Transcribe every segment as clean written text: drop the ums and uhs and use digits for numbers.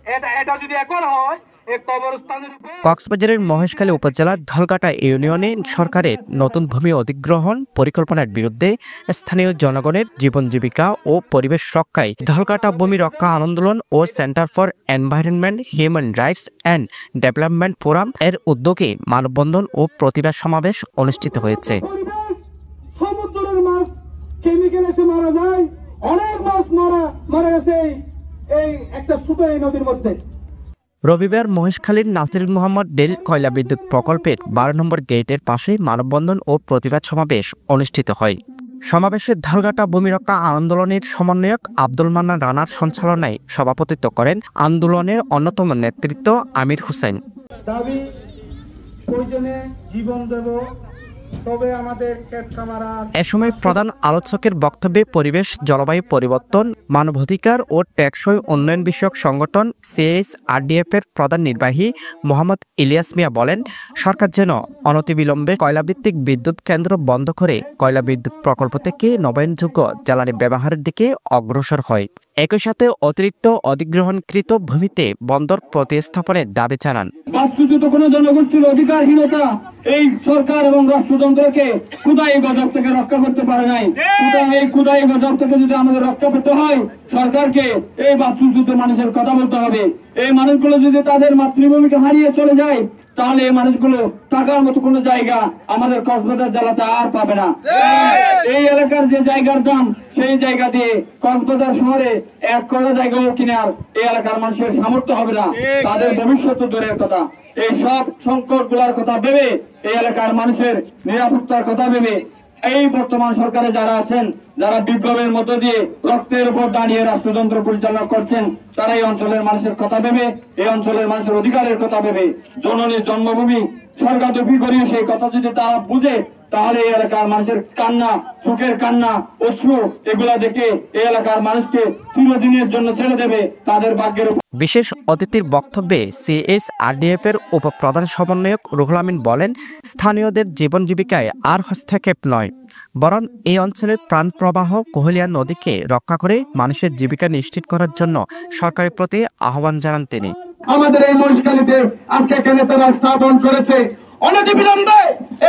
এটা যদি এখন হয় কক্সবাজারের মহেশখালী উপজেলার ধলঘাটা ইউনিয়নে সরকারের নতুন ভূমি অধিগ্রহণ পরিকল্পনার বিরুদ্ধে স্থানীয় জনগণের জীবন জীবিকা ও পরিবেশ রক্ষায় ধলঘাটা ভূমি রক্ষা আন্দোলন ও centre for environment human rights and development forum এর উদ্যোগে মানববন্ধন ও প্রতিবাদ সমাবেশ অনুষ্ঠিত হয়েছে। সমুদ্রের মাছ কেমিক্যাল এসে মারা যায়, অনেক মাছ মারা গেছে এই একটা ছোট এই নদীর মধ্যে। রবিবার মহেশখালীর নাসির মোহাম্মদ ডেল কয়লা বিদ্যুৎ প্রকল্পের 12 নম্বর গেটের পাশে মানববন্ধন ও প্রতিবাদ সমাবেশ অনুষ্ঠিত হয়। সমাবেশে ধলঘাটা ভূমি রক্ষা আন্দোলনের সমন্বয়ক আব্দুল মান্নান রানার সঞ্চালনায় সভাপতিত্ব করেন আন্দোলনের অন্যতম নেতৃত্ব আমির হোসেন। দাবি প্রয়োজনে জীবন দেব, এ সময় প্রধান আলোচকের বক্তব্যে পরিবেশ, জলবায়ু পরিবর্তন, মানবাধিকার ও টেকসই উন্নয়ন বিষয়ক সংগঠন CSRDF এর প্রধান নির্বাহী মোহাম্মদ ইলিয়াস মিয়া বলেন, সরকার যেন অনতিবিলম্বে কয়লাভিত্তিক বিদ্যুৎ কেন্দ্র বন্ধ করে কয়লা বিদ্যুৎ প্রকল্প থেকে নবায়নযোগ্য জ্বালানি ব্যবহারের দিকে অগ্রসর হয়। একই সাথে অতিরিক্ত অধিগ্রহণকৃত ভূমিতে বন্দর প্রতিস্থাপনের দাবি জানান। বাস্তুচ্যুত কোনো জনগোষ্ঠীর অধিকারহীনতা এই সরকার এবং রাষ্ট্রযন্ত্রকে ক্ষুধাই গজব থেকে রক্ষা করতে পারে নাই। এই ক্ষুধাই গজব থেকে যদি আমাদের রক্ষা পেতে হয়, সরকারকে এই বাস্তুচ্যুত মানুষের কথা বলতে হবে। এই মানুষগুলো যদি তাদের মাতৃভূমিকে হারিয়ে চলে যায়, তাহলে এই মানুষগুলো থাকার মতো কোনো জায়গা আমাদের কক্সবাজার জেলাতে আর পাবে না। এই এলাকার যে জায়গার দাম, সেই জায়গা দিয়ে কক্সবাজার শহরে এক কড়া জায়গাও কিনার এই এলাকার মানুষের সামর্থ্য হবে না। তাদের ভবিষ্যৎ দূরের কথা, এই সব সংকট গুলার কথা ভেবে, এই এলাকার মানুষের নিরাপত্তার কথা ভেবে এই বর্তমান সরকারে যারা আছেন, যারা বিপ্লবের মধ্য দিয়ে রক্তের উপর দাঁড়িয়ে রাষ্ট্রযন্ত্র পরিচালনা করছেন, তারা এই অঞ্চলের মানুষের কথা ভেবে, এই অঞ্চলের মানুষের অধিকারের কথা ভেবে, জননীর জন্মভূমি স্বর্গাদপি করিয়ে সেই কথা যদি তারা বুঝে, তাহলে এই এলাকার মানুষের কান্না, চোখের কান্না, অশ্রু এগুলা দেখে এই এলাকার মানুষকে চিরদিনের জন্য ছেড়ে দেবে তাদের ভাগ্যের। বিশেষ অতিথির বক্তব্যে CSRDF এর উপপ্রধান সমন্বয়ক রুহুল আমিন বলেন, স্থানীয়দের জীবন জীবিকায় আর হস্তক্ষেপ নয়, বরং এই অঞ্চলের প্রাণ প্রবাহ কোহলিয়া নদীকে রক্ষা করে মানুষের জীবিকা নিশ্চিত করার জন্য সরকারের প্রতি আহ্বান জানান তিনি। আমাদের এই মহেশখালীতে আজকে এখানে তারা স্থাপন করেছে, অনতিবিলম্বে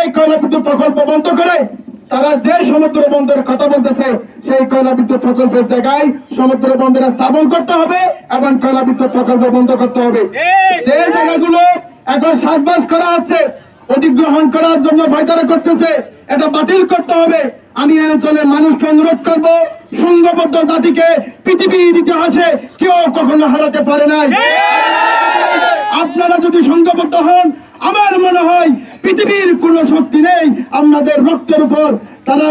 এই কয়লা বিদ্যুৎ প্রকল্প বন্ধ করে তারা যে সমুদ্র বন্দরের কথা বলতেছে, সেই কয়লা বিদ্যুৎ প্রকল্পের জায়গায় সমুদ্র বন্দরে স্থাপন করতে হবে এবং কয়লা বিদ্যুৎ প্রকল্প বন্ধ করতে হবে। যে জায়গাগুলো এখন চাষবাস করা হচ্ছে, অধিগ্রহণ করার জন্য ফায়দারা করতেছে, এটা বাতিল করতে হবে। আমি এই অঞ্চলের মানুষকে অনুরোধ করব, সংঘবদ্ধ জাতিকে পৃথিবীর ইতিহাসে কেউ কখনো হারাতে পারে নাই। আপনারা যদি সংঘবদ্ধ হন, আমার মনে হয় পৃথিবীর কোন শক্তি নেই আমাদের রক্তের উপর তারা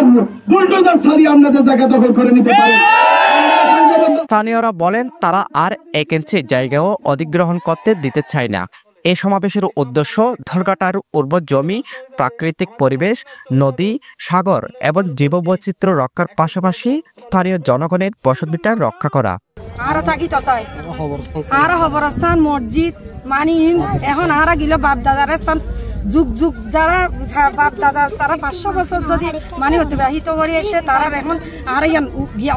বুলডোজার ছাড়িয়ে আপনাদের জায়গা দখল করে নিতে পারে। স্থানীয়রা বলেন, তারা আর 1 ইঞ্চি জায়গাও অধিগ্রহণ করতে দিতে চায় না। এই সমাবেশের উদ্দেশ্য ধলঘাটার উর্বর জমি, প্রাকৃতিক পরিবেশ, নদী, সাগর এবং জীববৈচিত্র্য রক্ষার পাশাপাশি স্থানীয় জনগণের বসতভিটা রক্ষা করা। খবরস্থান মসজিদ মানি এখন আরা গিল বাপ দাদার স্থান যুগ যুগ যারা বাপ দাদা তারা 500 বছর যদি মানে অতিবাহিত করে এসে তারা এখন আর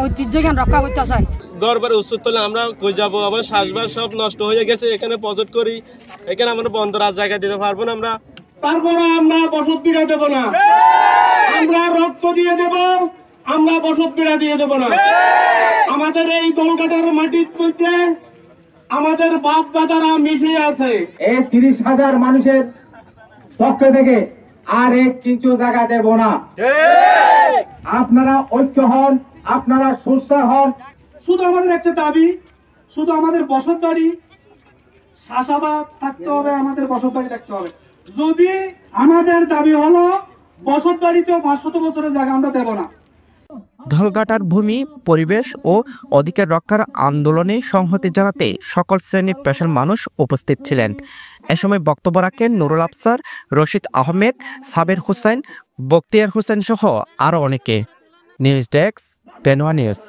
ঐতিহ্য জ্ঞান রক্ষা করতে চায়। গড়বারে উচ্চ তলে আমরা কই যাবো, আমার শ্বাসবাস সব নষ্ট হয়ে গেছে। এখানে প্রজেক্ট করি, এখানে আমরা বন্দর আর জায়গা দিতে পারবো না। আমরা তারপরে আমরা বসত পিড়া দেব না, আমরা রক্ত দিয়ে দেব, আমরা বসত পিড়া দিয়ে দেব না। আমাদের এই ধলঘাটার মাটির মধ্যে আমাদের বাপ দাদারা মিশে আছে। এই 30,000 মানুষের পক্ষ থেকে আর 1 ইঞ্চি জায়গা দেব না। আপনারা ঐক্য হন, আপনারা সুস্থ হন। শুধু আমাদের একটা দাবি, শুধু আমাদের বসত বাড়ি চাষাবাদ থাকতে হবে, আমাদের বসত বাড়ি থাকতে হবে। যদি আমাদের দাবি হলো বসত বাড়িতেও 500 বছরের জায়গা আমরা দেব না। ধলঘাটার ভূমি, পরিবেশ ও অধিকার রক্ষার আন্দোলনে সংহতি জানাতে সকল শ্রেণীর পেশার মানুষ উপস্থিত ছিলেন। এ সময় বক্তব্য রাখেন নুরুল আফসার, রশিদ আহমেদ, সাবের হোসেন, বখতিয়ার হোসেন সহ আরও অনেকে। News desk, Penowa news.